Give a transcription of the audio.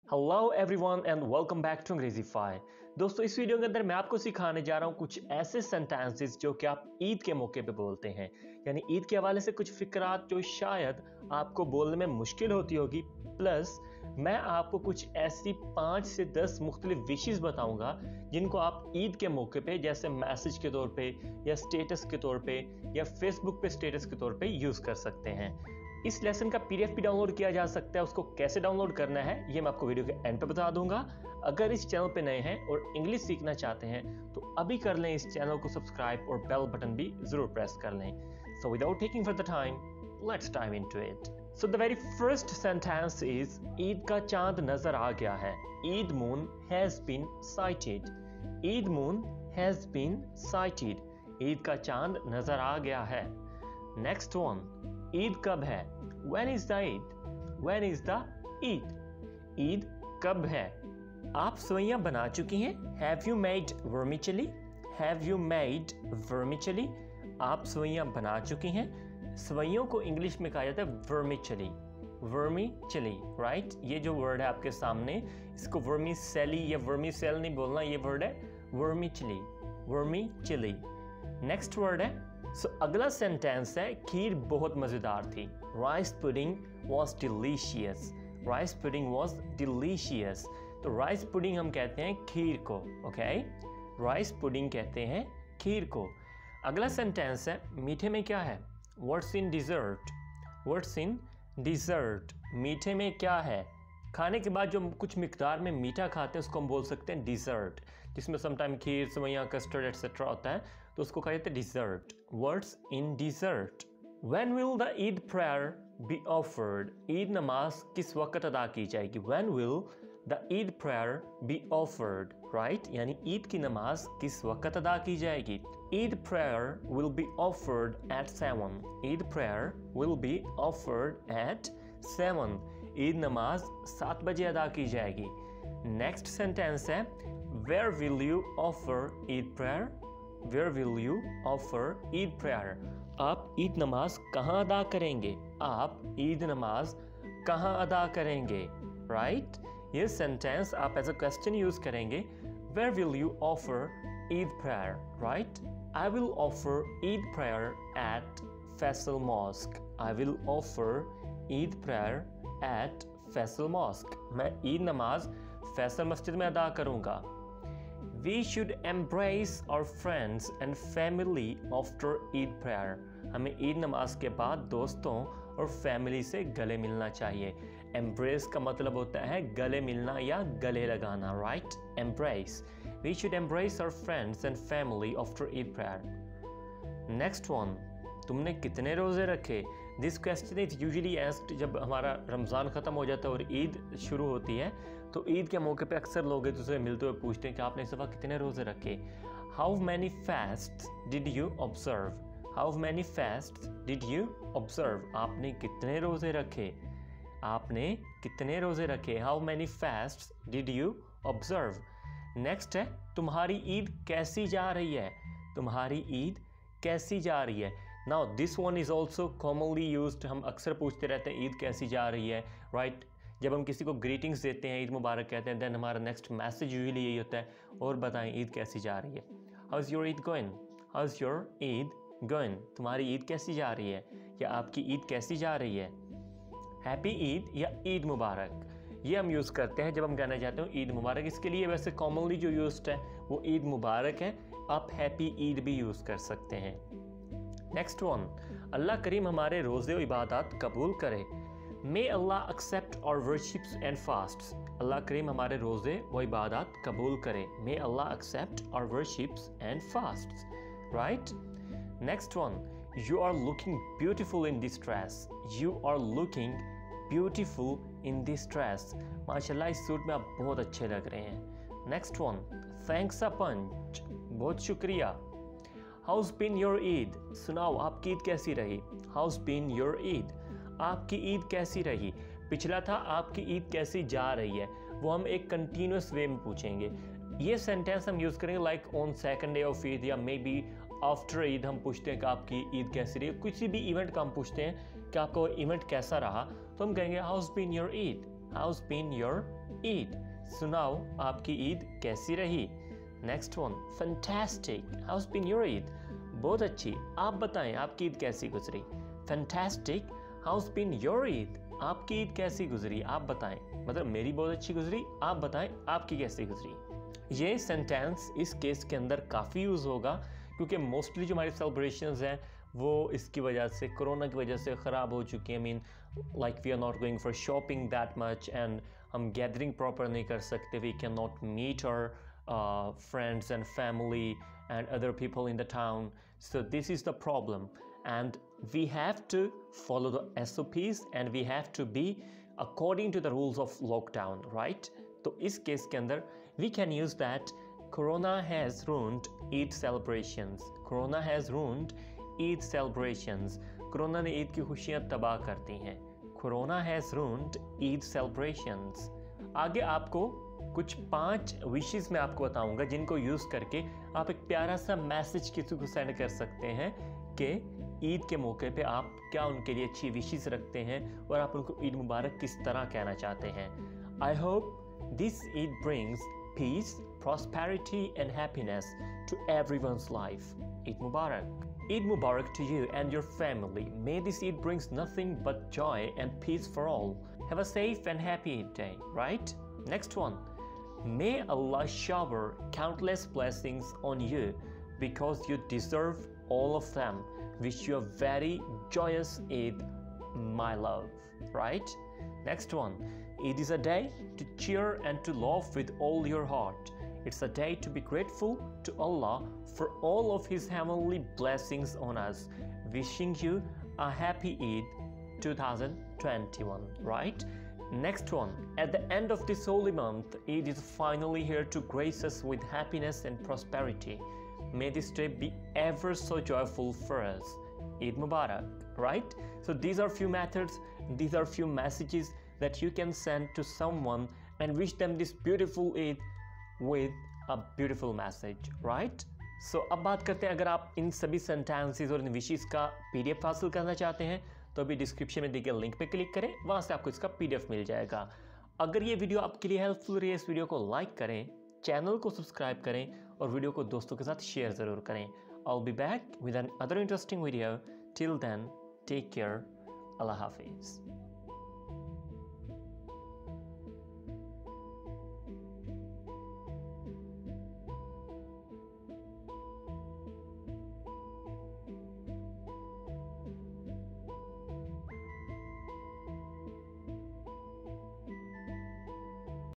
Hello everyone and welcome back to Angrezify. दोस्तों, इस video के अंदर मैं आपको सिखाने जा रहा हूँ कुछ ऐसे सेंटेंसेस जो कि आप ईद के मौके पे बोलते हैं। यानी ईद के हवाले से कुछ फिक्रात जो शायद आपको बोलने में मुश्किल होती होगी, प्लस मैं आपको कुछ ऐसी 5 से 10 मुख्तलिफ विशेस बताऊंगा जिनको आप ईद के मौके पे जैसे मैसेज के तौर पे या स्टेटस के तौर पे या फेसबुक पे स्टेटस के तौर पे यूज कर सकते हैं। इस लेसन का पीडीएफ भी डाउनलोड किया जा सकता है। उसको कैसे डाउनलोड करना है ये मैं आपको वीडियो के एंड पे बता दूंगा। अगर इस चैनल पे नए हैं और इंग्लिश सीखना चाहते हैं तो अभी कर लें, इस चैनल को सब्सक्राइब और बेल बटन भी जरूर प्रेस कर लें। So without taking further time, let's dive into it. So the very first sentence is Eid का चांद नजर आ गया है। Eid moon has been sighted. Eid moon has been sighted. Eid का चांद नजर आ गया है। नेक्स्ट वन, ईद कब है? When is the Eid? When is the Eid? Eid कब है? आप सवैयां बना चुकी हैं? Have you made vermicelli? Have you made vermicelli? आप सवैयां बना चुकी हैं? सवैयों को इंग्लिश में कहा जाता है vermicelli. Vermicelli, right? ये जो वर्ड है आपके सामने, इसको vermicelli या vermicell नहीं बोलना, ये वर्ड है vermicelli. Vermicelli. नेक्स्ट वर्ड है अगला सेंटेंस है खीर बहुत मजेदार थी। Rice pudding was delicious. Rice pudding was delicious. तो राइस पुडिंग हम कहते हैं खीर को। ओके, राइस पुडिंग कहते हैं खीर को। अगला सेंटेंस है मीठे में क्या है? What's in dessert? What's in dessert? मीठे में क्या है? खाने के बाद जो कुछ मिकदार में मीठा खाते हैं उसको हम बोल सकते हैं डिज़र्ट, जिसमें sometime kheer, sevaiyan, custard etcetera होता है, तो उसको कहा जाता है dessert. Words in dessert. When will the Eid prayer be offered? Eid नमाज किस वक्त अदा की जाएगी? When will the Eid prayer be offered? Right, यानी ईद की नमाज किस वक्त अदा की जाएगी? Eid prayer will be offered at 7। Eid prayer will be offered at 7। Eid नमाज 7 बजे अदा की जाएगी। नेक्स्ट सेंटेंस है where will you offer Eid prayer? Where will you offer Eid prayer? आप ईद नमाज कहाँ अदा करेंगे? आप ईद नमाज कहाँ अदा करेंगे? राइट, ये सेंटेंस आप एज अ क्वेश्चन यूज करेंगे। Where will you offer Eid prayer? Right, I will offer Eid prayer at Faisal mosque. I will offer Eid prayer at Faisal mosque. मैं ईद नमाज फैसल मस्जिद में अदा करूंगा। We should embrace our friends and family after Eid prayer. हमें ईद नमाज के बाद दोस्तों और फैमिली से गले मिलना चाहिए। एम्ब्रेस का मतलब होता है गले मिलना या गले लगाना। Right, embrace. We should embrace our friends and family after Eid prayer. Next one, तुमने कितने रोज़े रखे? This question is usually asked जब हमारा रमज़ान ख़त्म हो जाता है और ईद शुरू होती है, तो ईद के मौके पे अक्सर लोग एक दूसरे मिलते हुए पूछते हैं कि आपने इस दफ़ा कितने रोज़े रखे? How many fasts did you observe? How many fasts did you observe? आपने कितने रोज़े रखे? आपने कितने रोज़े रखे? How many fasts did you observe? Next है तुम्हारी ईद कैसी जा रही है? तुम्हारी ईद कैसी जा रही है? Now this one is also commonly used. हम अक्सर पूछते रहते हैं ईद कैसी जा रही है। राइट, जब हम किसी को ग्रीटिंग्स देते हैं, ईद मुबारक कहते हैं, देन हमारा नेक्स्ट मैसेज यूजुअली यही होता है, और बताएं ईद कैसी जा रही है? How is your Eid going? How is your Eid going? तुम्हारी ईद कैसी जा रही है या आपकी ईद कैसी जा रही है? हैप्पी ईद या ईद मुबारक, ये हम यूज़ करते हैं जब हम कहना चाहते हो ईद मुबारक। इसके लिए वैसे कॉमनली जो यूज्ड है वो ईद मुबारक है। आप हैप्पी ईद भी यूज़ कर सकते हैं। नेक्स्ट वन, अल्लाह करीम हमारे रोज़े और इबादत कबूल करे। May Allah accept our worships and fasts. Allah करीम हमारे रोज़े व इबादत कबूल करे। May Allah accept our worships and fasts. Right, next one, you are looking beautiful in this dress. You are looking beautiful in this dress. माशाल्लाह इस suit में आप बहुत अच्छे लग रहे हैं। Next one, thanks a bunch. बहुत शुक्रिया। How's been your Eid? सुनाओ आपकी ईद कैसी रही? How's been your Eid? आपकी ईद कैसी रही? पिछला था आपकी ईद कैसी जा रही है, वो हम एक कंटिन्यूस वे में पूछेंगे। ये सेंटेंस हम यूज़ करेंगे like on second day of Eid या मे बी आफ्टर ईद। हम पूछते हैं कि आपकी ईद कैसी रही। किसी भी इवेंट का हम पूछते हैं कि आपका इवेंट कैसा रहा, तो हम कहेंगे how's been your Eid? How's been your Eid, सुनाओ आपकी ईद कैसी रही। Next one, fantastic, how's been your Eid, बहुत अच्छी, आप बताएं आपकी ईद कैसी गुजरी। Fantastic, how's been your Eid, आपकी ईद कैसी गुजरी, आप बताएं, मतलब मेरी बहुत अच्छी गुजरी, आप बताएं आपकी कैसी गुजरी। ये सेंटेंस इस केस के अंदर काफ़ी यूज़ होगा क्योंकि मोस्टली जो हमारी सेलिब्रेशंस हैं वो इसकी वजह से, कोरोना की वजह से ख़राब हो चुकी हैं। I mean like we are not going for shopping that much and हम गैदरिंग प्रॉपर नहीं कर सकते, we can not meet our friends and family and other people in the town. So this is the problem and we have to follow the SOPs and we have to be according to the rules of lockdown, right? तो इस case के अंदर we can use that Corona has ruined Eid celebrations. Corona has ruined Eid celebrations. Corona ने ईद की खुशियाँ तबाह कर दी हैं. Corona has ruined Eid celebrations. आगे आपको कुछ 5 विशेस मैं आपको बताऊंगा जिनको यूज़ करके आप एक प्यारा सा मैसेज किसी को सेंड कर सकते हैं कि ईद के मौके पे आप क्या उनके लिए अच्छी विशेस रखते हैं और आप उनको ईद मुबारक किस तरह कहना चाहते हैं। I hope this Eid brings peace, prosperity and happiness to everyone's life. Eid Mubarak. Eid Mubarak to you and your family. May this Eid brings nothing but joy and peace for all. Have a safe and happy Eid day, right? Next one. May Allah shower countless blessings on you because you deserve all of them. Wish you a very joyous Eid, my love, right? Next one. Eid is a day to cheer and to laugh with all your heart. It's a day to be grateful to Allah for all of His heavenly blessings on us. Wishing you a happy Eid 2021, right? Next one. At the end of this holy month, Eid is finally here to grace us with happiness and prosperity. May this day be ever so joyful for us. Eid Mubarak, right? So these are few methods, these are few messages that you can send to someone and wish them this beautiful Eid with a beautiful message, right? So अब बात करते हैं, अगर आप इन सभी sentences और इन wishes का PDF हासिल करना चाहते हैं तो अभी डिस्क्रिप्शन में दिए गए लिंक पे क्लिक करें, वहाँ से आपको इसका PDF मिल जाएगा। अगर ये वीडियो आपके लिए हेल्पफुल रही है, इस वीडियो को लाइक करें, चैनल को सब्सक्राइब करें और वीडियो को दोस्तों के साथ शेयर ज़रूर करें। I'll be back with another interesting video. Till then, take care. Allah Hafiz.